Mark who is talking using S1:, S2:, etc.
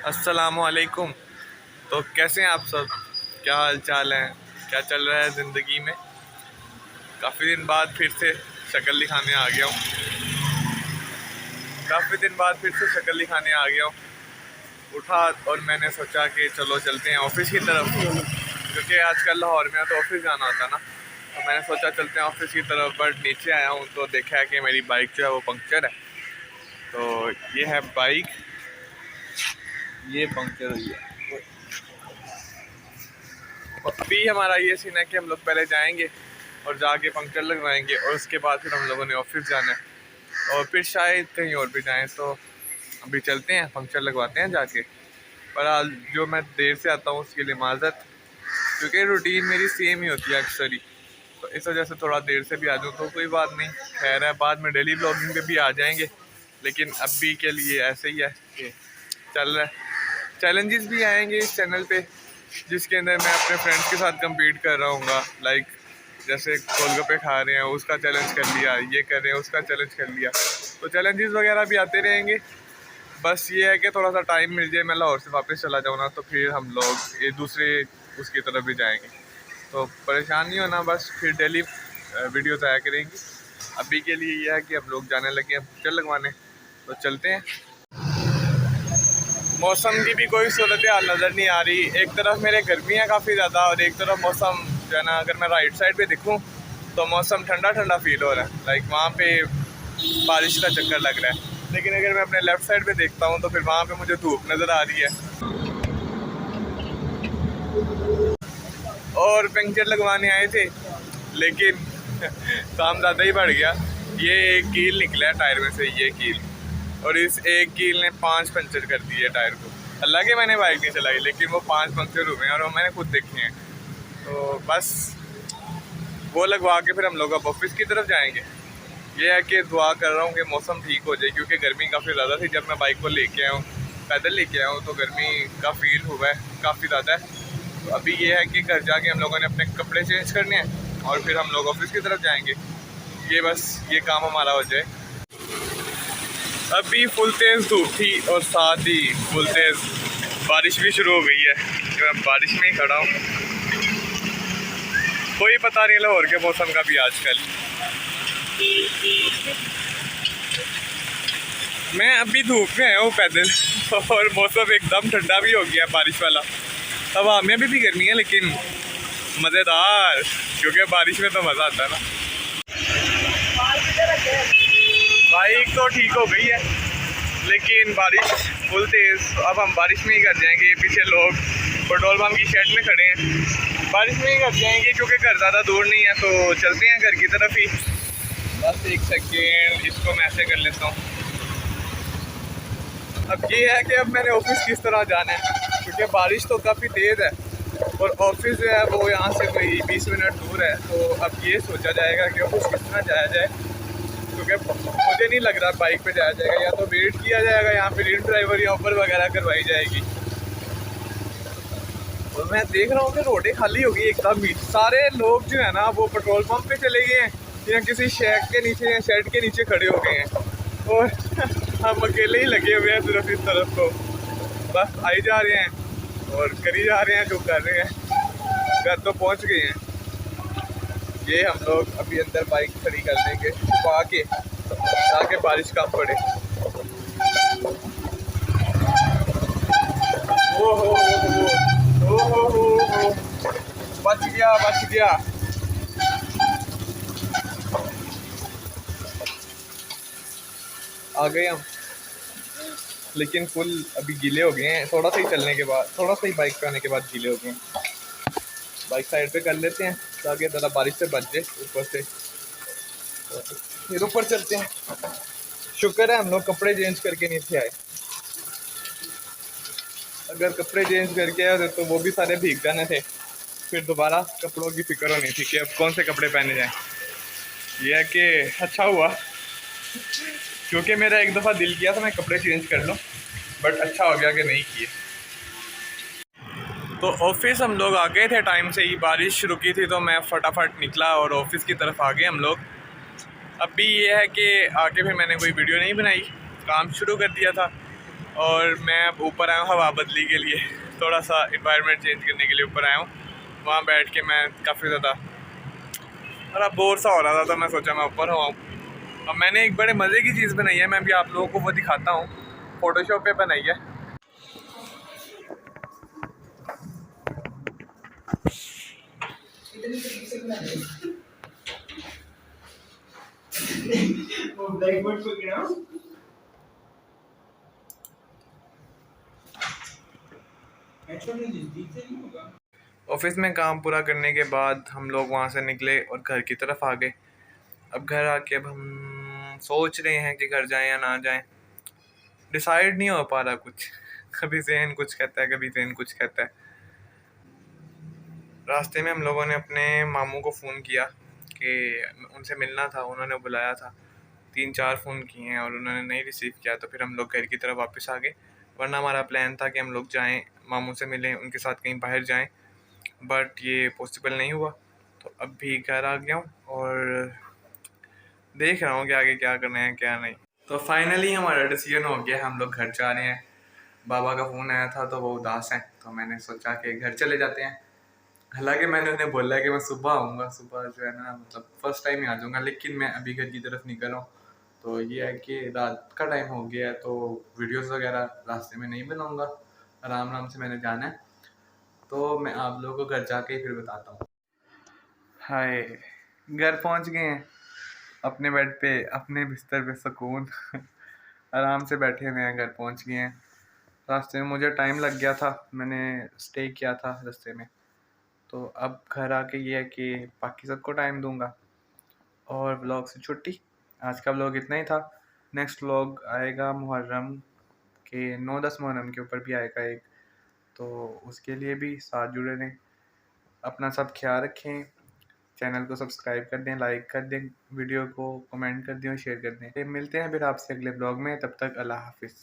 S1: अस्सलामुअलैकुम। तो कैसे हैं आप सब? क्या हाल चाल है? क्या चल रहा है ज़िंदगी में? काफ़ी दिन बाद फिर से शक्ल दिखाने आ गया हूँ। उठा और मैंने सोचा कि चलो चलते हैं ऑफिस की तरफ, क्योंकि आजकल लाहौर में तो ऑफिस जाना होता है ना। तो मैंने सोचा चलते हैं ऑफिस की तरफ, बट नीचे आया हूँ तो देखा है कि मेरी बाइक जो है वो पंक्चर है। तो ये है बाइक, ये पंक्चर हुई है। अभी हमारा ये सीन है कि हम लोग पहले जाएंगे और जाके पंक्चर लगवाएंगे और उसके बाद फिर हम लोगों ने ऑफिस जाना है और फिर शायद कहीं और भी जाएं। तो अभी चलते हैं, पंक्चर लगवाते हैं जाके। पर आज जो मैं देर से आता हूँ उसके लिए माज़रत, क्योंकि रूटीन मेरी सेम ही होती है अक्सर ही। तो इस वजह से थोड़ा देर से भी आ जाऊँ तो कोई बात नहीं, खैर है, बाद में डेली ब्लॉगिंग पे भी आ जाएंगे। लेकिन अभी के लिए ऐसे ही है कि चल रहा है। चैलेंजेस भी आएंगे इस चैनल पे, जिसके अंदर मैं अपने फ्रेंड्स के साथ compete कर रहा हूँ। लाइक जैसे गोलगप्पे खा रहे हैं उसका चैलेंज कर लिया, ये कर रहे हैं उसका चैलेंज कर लिया। तो चैलेंजेस वगैरह भी आते रहेंगे। बस ये है कि थोड़ा सा टाइम मिल जाए, मैं लाहौर से वापस चला जाऊँ ना, तो फिर हम लोग ये दूसरे उसकी तरफ भी जाएंगे। तो परेशान नहीं होना, बस फिर डेली वीडियोस आया करेंगी। अभी के लिए ये है कि हम लोग जाने लगे हैं पिक्चर लगवाने, तो चलते हैं। मौसम की भी कोई सूरत हाल नज़र नहीं आ रही। एक तरफ मेरे गर्मी है काफ़ी ज़्यादा और एक तरफ मौसम जो है ना, अगर मैं राइट साइड पे देखूँ तो मौसम ठंडा ठंडा फील हो रहा है। लाइक वहाँ पे बारिश का चक्कर लग रहा है। लेकिन अगर मैं अपने लेफ़्ट साइड पे देखता हूँ तो फिर वहाँ पे मुझे धूप नज़र आ रही है। और पंक्चर लगवाने आए थे लेकिन काम ज़्यादा ही बढ़ गया। ये एक कील निकला है टायर में से, ये कील, और इस एक कील ने 5 पंक्चर कर दिए टायर को। अल्लाह के मैंने बाइक नहीं चलाई, लेकिन वो 5 पंक्चर हुए हैं और वो मैंने खुद देखे हैं। तो बस वो लगवा के फिर हम लोग अब ऑफिस की तरफ जाएंगे। ये है कि दुआ कर रहा हूँ कि मौसम ठीक हो जाए, क्योंकि गर्मी काफ़ी ज़्यादा थी। जब मैं बाइक को लेके आया हूँ, पैदल लेके आया हूँ, तो गर्मी का फील हुआ है काफ़ी ज़्यादा है। तो अभी ये है कि घर जाके हम लोगों ने अपने कपड़े चेंज करने हैं और फिर हम लोग ऑफिस की तरफ जाएंगे। ये बस ये काम हमारा हो जाए। अभी फुल तेज़ धूप थी और साथ ही फुल तेज़ बारिश भी शुरू हो गई है। मैं बारिश में ही खड़ा हूँ। कोई पता नहीं लाहौर के मौसम का भी आजकल। मैं अभी धूप में आया हूँ पैदल और मौसम एकदम ठंडा भी हो गया, बारिश वाला। अब हमें भी गर्मी है लेकिन मज़ेदार, क्योंकि बारिश में तो मज़ा आता है ना। बाइक तो ठीक हो गई है लेकिन बारिश फुल तेज़। अब हम बारिश में ही घर जाएंगे। ये पीछे लोग पेट्रोल पम्प की शेड में खड़े हैं, बारिश में ही घर जाएंगे क्योंकि घर ज़्यादा दूर नहीं है। तो चलते हैं घर की तरफ ही। बस एक सेकेंड, इसको मैं ऐसे कर लेता हूँ। अब ये है कि अब मैंने ऑफिस किस तरह जाना है, क्योंकि बारिश तो काफ़ी तेज़ है और ऑफिस जो है वो यहाँ से कोई 20 मिनट दूर है। तो अब ये सोचा जाएगा कि ऑफिस किस तरह जाया जाए, क्योंकि मुझे नहीं लग रहा बाइक पे जाया जाएगा। या तो वेट किया जाएगा यहाँ पे, रिन ड्राइवर या ऑफर वगैरह करवाई जाएगी। और मैं देख रहा हूँ कि रोडें खाली हो गई एकदम ही। सारे लोग जो है ना वो पेट्रोल पंप पे चले गए हैं या किसी शेड के नीचे या शेड के नीचे खड़े हो गए हैं और हम अकेले ही लगे हुए हैं सिर्फ इस तरफ। तो बस आई जा रहे हैं और करी जा रहे हैं जो कर रहे हैं। घर तो पहुँच गए हैं। ये हम लोग अभी अंदर बाइक खड़ी कर देंगे छुपा के, ताकि बारिश कम पड़े। ओ बच गया। आ गए हम, लेकिन फुल अभी गीले हो गए हैं। थोड़ा सा ही चलने के बाद, थोड़ा सा ही बाइक पे आने के बाद गीले हो गए हैं। बाइक साइड पे कर लेते हैं ताकि ज़रा बारिश से बच जाए ऊपर से। फिर ऊपर चलते हैं। शुक्र है हम लोग कपड़े चेंज करके नीचे आए। अगर कपड़े चेंज करके आए तो वो भी सारे भीग जाने थे, फिर दोबारा कपड़ों की फिक्र होनी थी कि अब कौन से कपड़े पहने जाएं। यह है कि अच्छा हुआ, क्योंकि मेरा एक दफ़ा दिल किया था मैं कपड़े चेंज कर लूँ, बट अच्छा हो गया कि नहीं किए। तो ऑफिस हम लोग आ गए थे टाइम से ही। बारिश रुकी थी तो मैं फटाफट निकला और ऑफिस की तरफ आ गए हम लोग। अभी ये है कि आके फिर मैंने कोई वीडियो नहीं बनाई, काम शुरू कर दिया था। और मैं अब ऊपर आया हूँ हवा बदली के लिए, थोड़ा सा इन्वायरमेंट चेंज करने के लिए ऊपर आया हूँ। वहाँ बैठ के मैं काफ़ी ज़्यादा थोड़ा बोर सा हो रहा था, तो मैं सोचा मैं ऊपर हुआ हूँ। अब मैंने एक बड़े मज़े की चीज़ बनाई है, मैं भी आप लोगों को वो दिखाता हूँ। फ़ोटोशॉप पे बनाई है। ऑफिस में काम पूरा करने के बाद हम लोग वहाँ से निकले और घर की तरफ आ गए। अब घर आके अब हम सोच रहे हैं कि घर जाएं या ना जाएं, डिसाइड नहीं हो पा रहा कुछ। कभी जहन कुछ कहता है, कभी जहन कुछ कहता है। रास्ते में हम लोगों ने अपने मामू को फ़ोन किया कि उनसे मिलना था, उन्होंने बुलाया था। 3-4 फ़ोन किए हैं और उन्होंने नहीं रिसीव किया, तो फिर हम लोग घर की तरफ वापस आ गए। वरना हमारा प्लान था कि हम लोग जाएं, मामू से मिलें, उनके साथ कहीं बाहर जाएं, बट ये पॉसिबल नहीं हुआ। तो अब भी घर आ गया हूँ और देख रहा हूँ कि आगे क्या करना है क्या नहीं। तो फाइनली हमारा डिसीजन हो गया, हम लोग घर जा रहे हैं। बाबा का फ़ोन आया था तो वो उदास हैं, तो मैंने सोचा कि घर चले जाते हैं। हालांकि मैंने उन्हें बोला कि मैं सुबह आऊँगा, सुबह जो है ना मतलब फ़र्स्ट टाइम ही आ जाऊँगा, लेकिन मैं अभी घर की तरफ निकल रहा हूँ। तो ये है कि रात का टाइम हो गया है, तो वीडियोस वगैरह रास्ते में नहीं बनाऊँगा, आराम आराम से मैंने जाना है। तो मैं आप लोगों को घर जाके ही फिर बताता हूँ। हाय, घर पहुँच गए हैं, अपने बेड पे अपने बिस्तर पे सुकून आराम से बैठे हुए हैं, घर पहुँच गए हैं। रास्ते में मुझे टाइम लग गया था, मैंने स्टे किया था रास्ते में। तो अब घर आके ये है कि बाकी सबको टाइम दूंगा और व्लॉग से छुट्टी। आज का व्लॉग इतना ही था। नेक्स्ट व्लॉग आएगा मुहर्रम के 9-10 मुहर्रम के ऊपर भी आएगा एक, तो उसके लिए भी साथ जुड़े रहें। अपना सब ख्याल रखें, चैनल को सब्सक्राइब कर दें, लाइक कर दें, वीडियो को कमेंट कर दें और शेयर कर दें। मिलते हैं फिर आपसे अगले ब्लॉग में, तब तक अल्लाह हाफिज़।